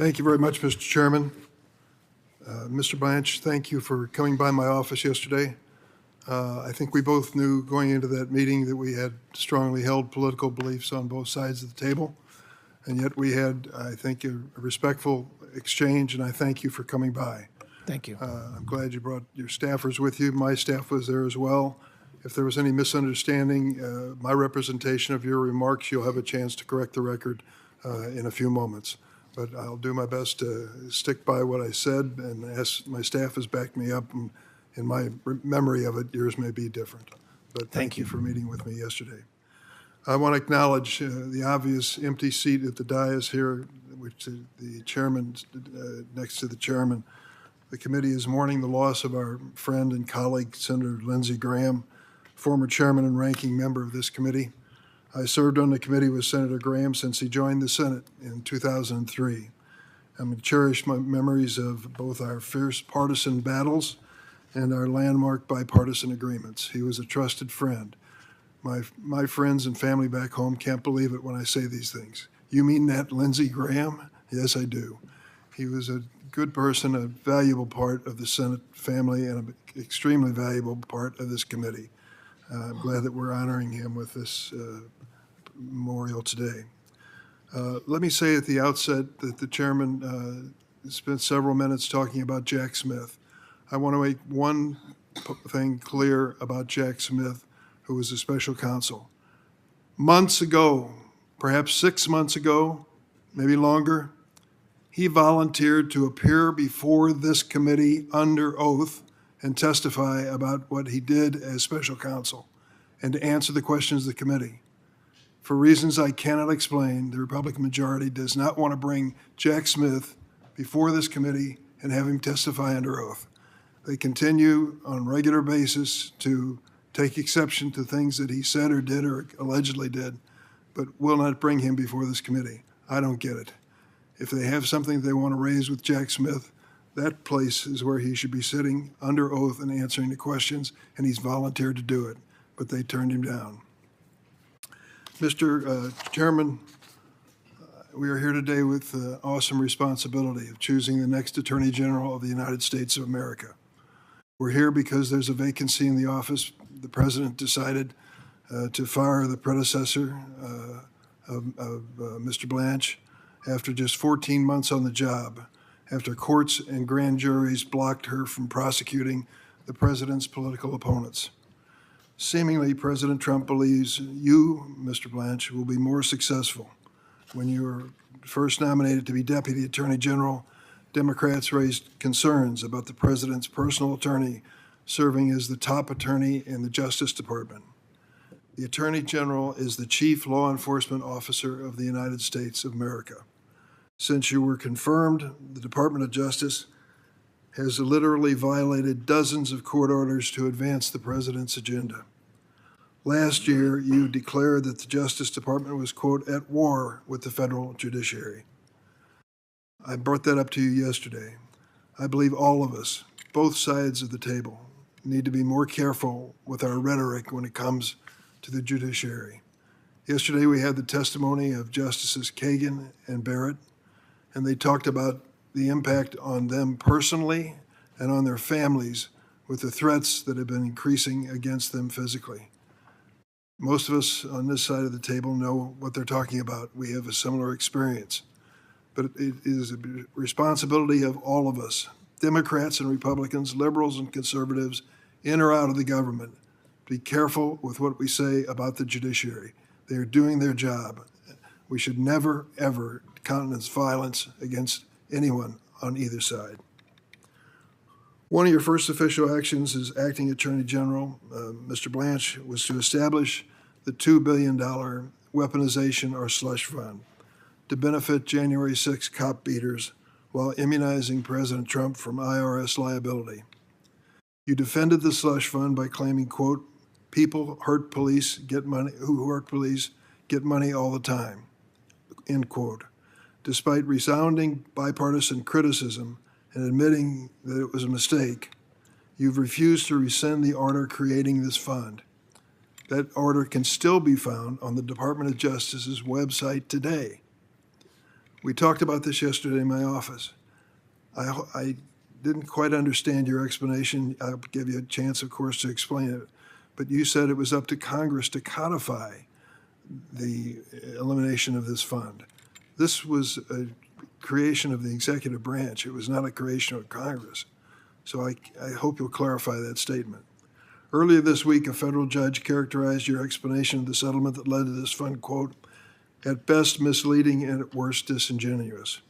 Thank you very much, Mr. Chairman. Mr. Blanche, thank you for coming by my office yesterday. I think we both knew going into that meeting that we had strongly held political beliefs on both sides of the table, and yet we had, I think, a respectful exchange, and I thank you for coming by. Thank you. I'm glad you brought your staffers with you. My staff was there as well. If there was any misunderstanding, my representation of your remarks, you'll have a chance to correct the record in a few moments. But I'll do my best to stick by what I said, and as my staff has backed me up, and in my memory of it, yours may be different. But thank you for meeting with me yesterday. I want to acknowledge the obvious empty seat at the dais here, which the chairman, next to the chairman. The committee is mourning the loss of our friend and colleague, Senator Lindsey Graham, former chairman and ranking member of this committee. I served on the committee with Senator Graham since he joined the Senate in 2003. I'm going to cherish my memories of both our fierce partisan battles and our landmark bipartisan agreements. He was a trusted friend. My friends and family back home can't believe it when I say these things. You mean that Lindsey Graham? Yes, I do. He was a good person, a valuable part of the Senate family, and an extremely valuable part of this committee. I'm glad that we're honoring him with this memorial today. Let me say at the outset that the chairman spent several minutes talking about Jack Smith. I want to make one thing clear about Jack Smith, who was a special counsel. Months ago, perhaps 6 months ago, maybe longer, he volunteered to appear before this committee under oath and testify about what he did as special counsel and to answer the questions of the committee. For reasons I cannot explain, the Republican majority does not want to bring Jack Smith before this committee and have him testify under oath. They continue on a regular basis to take exception to things that he said or did or allegedly did, but will not bring him before this committee. I don't get it. If they have something they want to raise with Jack Smith, that place is where he should be sitting under oath and answering the questions, and he's volunteered to do it, but they turned him down. Mr. Chairman, we are here today with the awesome responsibility of choosing the next Attorney General of the United States of America. We're here because there's a vacancy in the office. The President decided to fire the predecessor of Mr. Blanche after just 14 months on the job, after courts and grand juries blocked her from prosecuting the President's political opponents. Seemingly, President Trump believes you, Mr. Blanche, will be more successful. When you were first nominated to be Deputy Attorney General, Democrats raised concerns about the President's personal attorney serving as the top attorney in the Justice Department. The Attorney General is the chief law enforcement officer of the United States of America. Since you were confirmed, the Department of Justice has literally violated dozens of court orders to advance the President's agenda. Last year, you declared that the Justice Department was, quote, at war with the federal judiciary. I brought that up to you yesterday. I believe all of us, both sides of the table, need to be more careful with our rhetoric when it comes to the judiciary. Yesterday, we had the testimony of Justices Kagan and Barrett, and they talked about the impact on them personally and on their families with the threats that have been increasing against them physically. Most of us on this side of the table know what they're talking about. We have a similar experience. But it is a responsibility of all of us, Democrats and Republicans, liberals and conservatives, in or out of the government. Be careful with what we say about the judiciary. They are doing their job. We should never, ever countenance violence against anyone on either side. One of your first official actions as acting Attorney General, Mr. Blanche, was to establish the $2 billion weaponization or slush fund to benefit January 6 cop beaters while immunizing President Trump from IRS liability. You defended the slush fund by claiming, quote, people hurt police get money, who hurt police get money all the time, end quote. Despite resounding bipartisan criticism and admitting that it was a mistake, you've refused to rescind the order creating this fund. That order can still be found on the Department of Justice's website today. We talked about this yesterday in my office. I didn't quite understand your explanation. I'll give you a chance, of course, to explain it. But you said it was up to Congress to codify the elimination of this fund. This was a creation of the executive branch. It was not a creation of Congress. So I hope you'll clarify that statement. Earlier this week, a federal judge characterized your explanation of the settlement that led to this fund, quote, at best misleading and at worst disingenuous.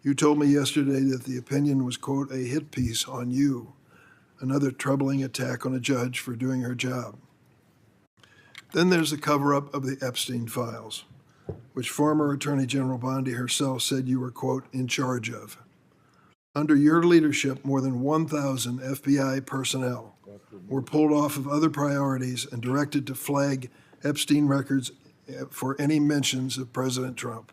You told me yesterday that the opinion was, quote, a hit piece on you, another troubling attack on a judge for doing her job. Then there's the cover-up of the Epstein files, which former Attorney General Bondi herself said you were, quote, in charge of. Under your leadership, more than 1,000 FBI personnel were pulled off of other priorities and directed to flag Epstein records for any mentions of President Trump.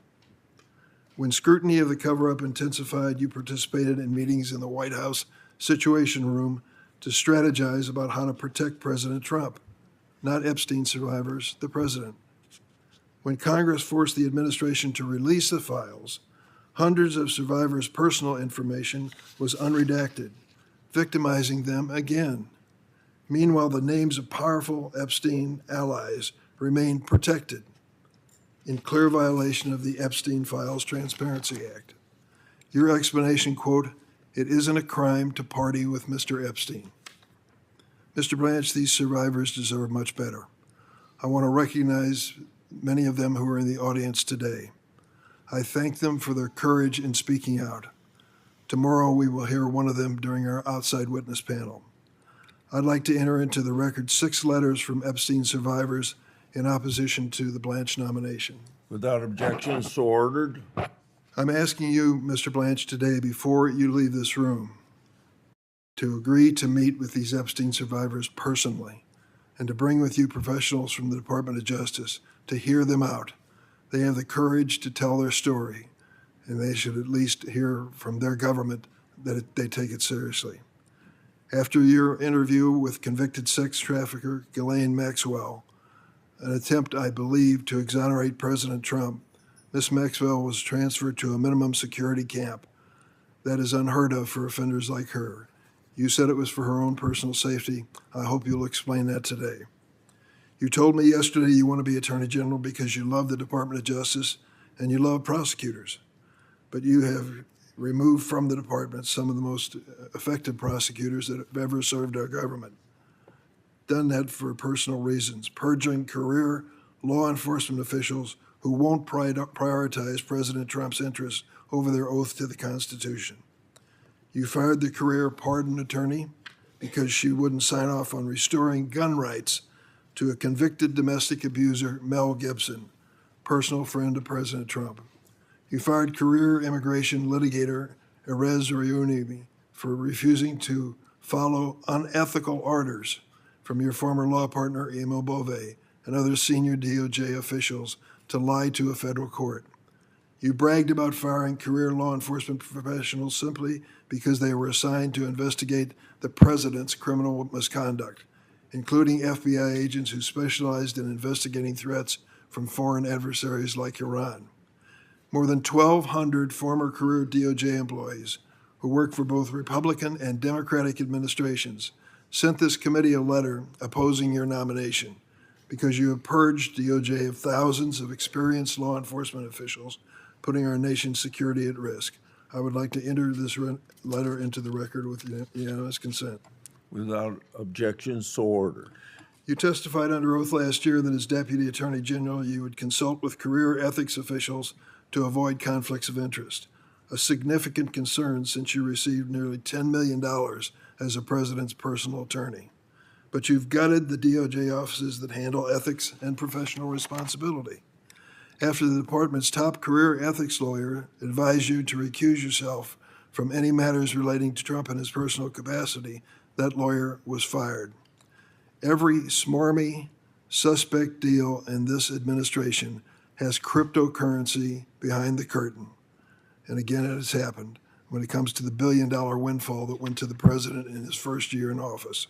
When scrutiny of the cover-up intensified, you participated in meetings in the White House Situation Room to strategize about how to protect President Trump, not Epstein survivors, the president. When Congress forced the administration to release the files, hundreds of survivors' personal information was unredacted, victimizing them again. Meanwhile, the names of powerful Epstein allies remain protected in clear violation of the Epstein Files Transparency Act. Your explanation, quote, it isn't a crime to party with Mr. Epstein. Mr. Blanche, these survivors deserve much better. I want to recognize many of them who are in the audience today. I thank them for their courage in speaking out. Tomorrow we will hear one of them during our outside witness panel. I'd like to enter into the record 6 letters from Epstein survivors in opposition to the Blanche nomination. Without objection, so ordered. I'm asking you, Mr. Blanche, today, before you leave this room, to agree to meet with these Epstein survivors personally and to bring with you professionals from the Department of Justice to hear them out. They have the courage to tell their story, and they should at least hear from their government that they take it seriously. After your interview with convicted sex trafficker Ghislaine Maxwell, an attempt, I believe, to exonerate President Trump, Ms. Maxwell was transferred to a minimum security camp. That is unheard of for offenders like her. You said it was for her own personal safety. I hope you'll explain that today. You told me yesterday you want to be Attorney General because you love the Department of Justice and you love prosecutors. But you have removed from the department some of the most effective prosecutors that have ever served our government. Done that for personal reasons, purging career law enforcement officials who won't prioritize President Trump's interests over their oath to the Constitution. You fired the career pardon attorney because she wouldn't sign off on restoring gun rights to a convicted domestic abuser, Mel Gibson, personal friend of President Trump. You fired career immigration litigator Erez Reuni for refusing to follow unethical orders from your former law partner, Emil Bove, and other senior DOJ officials to lie to a federal court. You bragged about firing career law enforcement professionals simply because they were assigned to investigate the president's criminal misconduct, including FBI agents who specialized in investigating threats from foreign adversaries like Iran. More than 1,200 former career DOJ employees who worked for both Republican and Democratic administrations sent this committee a letter opposing your nomination because you have purged DOJ of thousands of experienced law enforcement officials, putting our nation's security at risk. I would like to enter this letter into the record with unanimous consent. Without objection, so ordered. You testified under oath last year that as Deputy Attorney General, you would consult with career ethics officials to avoid conflicts of interest, a significant concern since you received nearly $10 million as a president's personal attorney. But you've gutted the DOJ offices that handle ethics and professional responsibility. After the department's top career ethics lawyer advised you to recuse yourself from any matters relating to Trump in his personal capacity, that lawyer was fired. Every smarmy, suspect deal in this administration has cryptocurrency behind the curtain. And again, it has happened when it comes to the billion-dollar windfall that went to the president in his first year in office.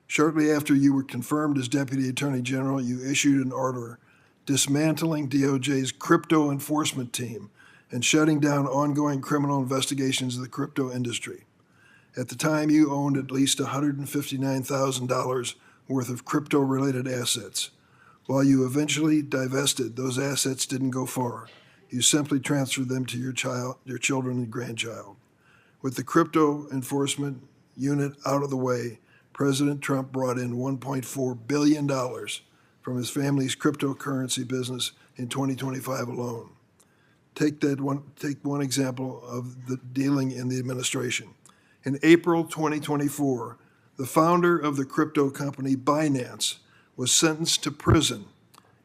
Shortly after you were confirmed as Deputy Attorney General, you issued an order dismantling DOJ's crypto enforcement team and shutting down ongoing criminal investigations of the crypto industry. At the time, you owned at least $159,000 worth of crypto-related assets. While you eventually divested, those assets didn't go far. You simply transferred them to your children and grandchild. With the crypto enforcement unit out of the way, President Trump brought in $1.4 billion from his family's cryptocurrency business in 2025 alone. Take one example of the dealing in the administration. In April 2024, the founder of the crypto company Binance was sentenced to prison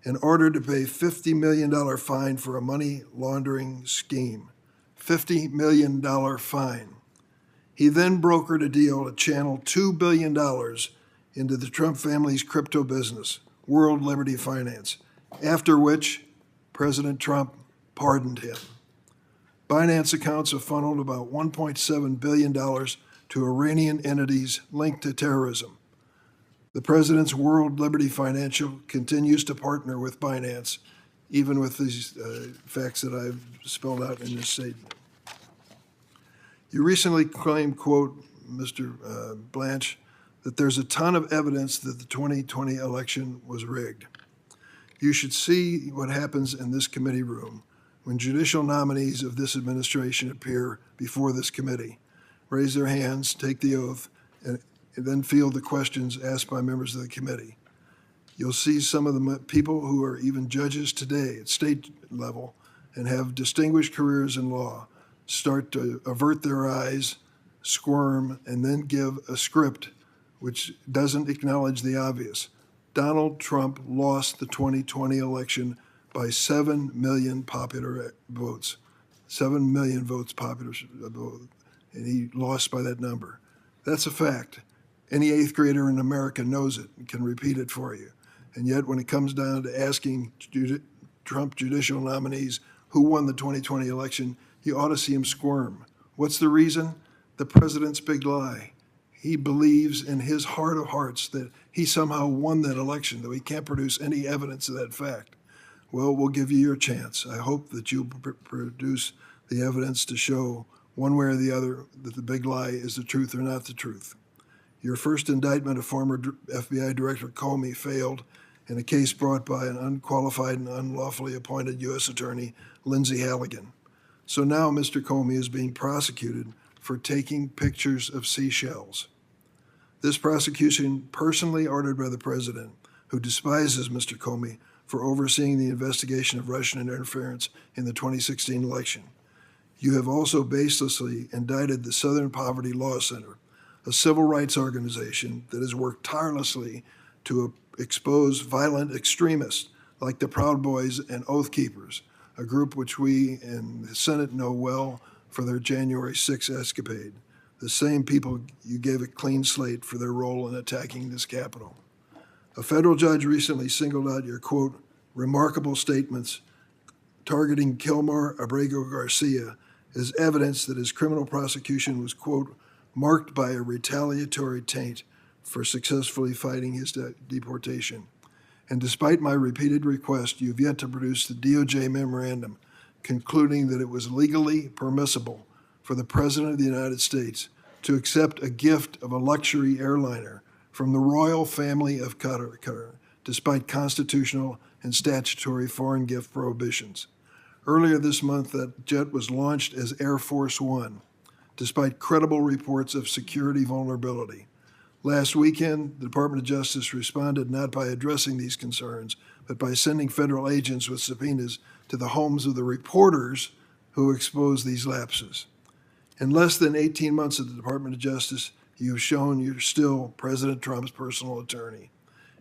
and ordered to pay $50 million fine for a money laundering scheme. $50 million fine. He then brokered a deal to channel $2 billion into the Trump family's crypto business, World Liberty Finance, after which President Trump pardoned him. Binance accounts have funneled about $1.7 billion to Iranian entities linked to terrorism. The president's World Liberty Financial continues to partner with Binance, even with these facts that I've spelled out in this statement. You recently claimed, quote, Mr. Blanche, that there's a ton of evidence that the 2020 election was rigged. You should see what happens in this committee room when judicial nominees of this administration appear before this committee, raise their hands, take the oath, and then field the questions asked by members of the committee. You'll see some of the people who are even judges today at state level and have distinguished careers in law start to avert their eyes, squirm, and then give a script which doesn't acknowledge the obvious. Donald Trump lost the 2020 election by 7 million popular votes. 7 million votes popular vote, and he lost by that number. That's a fact. Any eighth grader in America knows it and can repeat it for you. And yet when it comes down to asking Trump judicial nominees who won the 2020 election, you ought to see him squirm. What's the reason? The president's big lie. He believes in his heart of hearts that he somehow won that election, though he can't produce any evidence of that fact. Well, we'll give you your chance. I hope that you'll produce the evidence to show one way or the other that the big lie is the truth or not the truth. Your first indictment of former FBI Director Comey failed in a case brought by an unqualified and unlawfully appointed U.S. Attorney, Lindsay Halligan. So now Mr. Comey is being prosecuted for taking pictures of seashells. This prosecution, personally ordered by the president, who despises Mr. Comey for overseeing the investigation of Russian interference in the 2016 election. You have also baselessly indicted the Southern Poverty Law Center, a civil rights organization that has worked tirelessly to expose violent extremists like the Proud Boys and Oath Keepers, a group which we in the Senate know well for their January 6th escapade, the same people you gave a clean slate for their role in attacking this Capitol. A federal judge recently singled out your, quote, remarkable statements targeting Kilmar Abrego Garcia as evidence that his criminal prosecution was, quote, marked by a retaliatory taint for successfully fighting his deportation. And despite my repeated request, you've yet to produce the DOJ memorandum concluding that it was legally permissible for the President of the United States to accept a gift of a luxury airliner from the royal family of Qatar, despite constitutional and statutory foreign gift prohibitions. Earlier this month, that jet was launched as Air Force One, despite credible reports of security vulnerability. Last weekend, the Department of Justice responded not by addressing these concerns, but by sending federal agents with subpoenas to the homes of the reporters who exposed these lapses. In less than 18 months at the Department of Justice, you've shown you're still President Trump's personal attorney.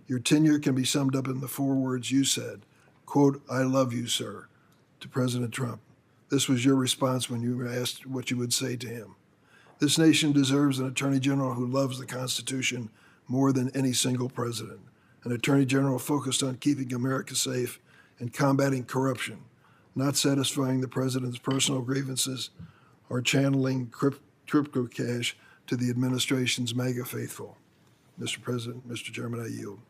Your tenure can be summed up in the 4 words you said, quote, I love you, sir, to President Trump. This was your response when you were asked what you would say to him. This nation deserves an attorney general who loves the Constitution more than any single president, an attorney general focused on keeping America safe and combating corruption, not satisfying the president's personal grievances or channeling crypto cash to the administration's MAGA faithful. Mr. President, Mr. Chairman, I yield.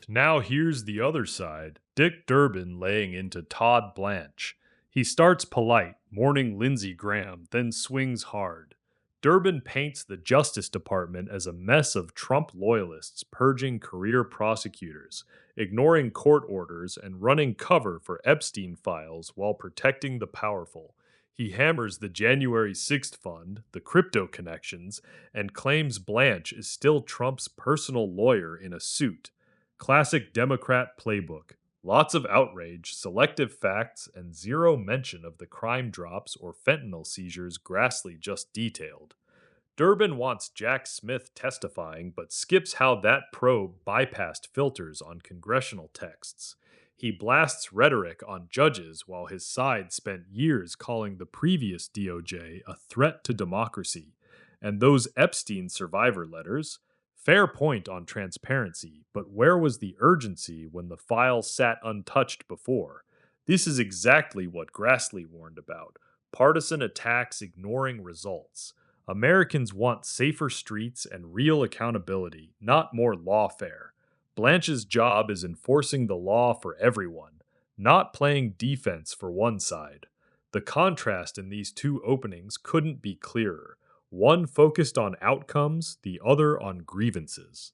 Now here's the other side. Dick Durbin laying into Todd Blanche. He starts polite, mourning Lindsey Graham, then swings hard. Durbin paints the Justice Department as a mess of Trump loyalists purging career prosecutors, ignoring court orders, and running cover for Epstein files while protecting the powerful. He hammers the January 6th fund, the crypto connections, and claims Blanche is still Trump's personal lawyer in a suit. Classic Democrat playbook. Lots of outrage, selective facts, and zero mention of the crime drops or fentanyl seizures Grassley just detailed. Durbin wants Jack Smith testifying, but skips how that probe bypassed filters on congressional texts. He blasts rhetoric on judges while his side spent years calling the previous DOJ a threat to democracy. And those Epstein survivor letters? Fair point on transparency, but where was the urgency when the file sat untouched before? This is exactly what Grassley warned about: partisan attacks ignoring results. Americans want safer streets and real accountability, not more lawfare. Blanche's job is enforcing the law for everyone, not playing defense for one side. The contrast in these two openings couldn't be clearer. One focused on outcomes, the other on grievances.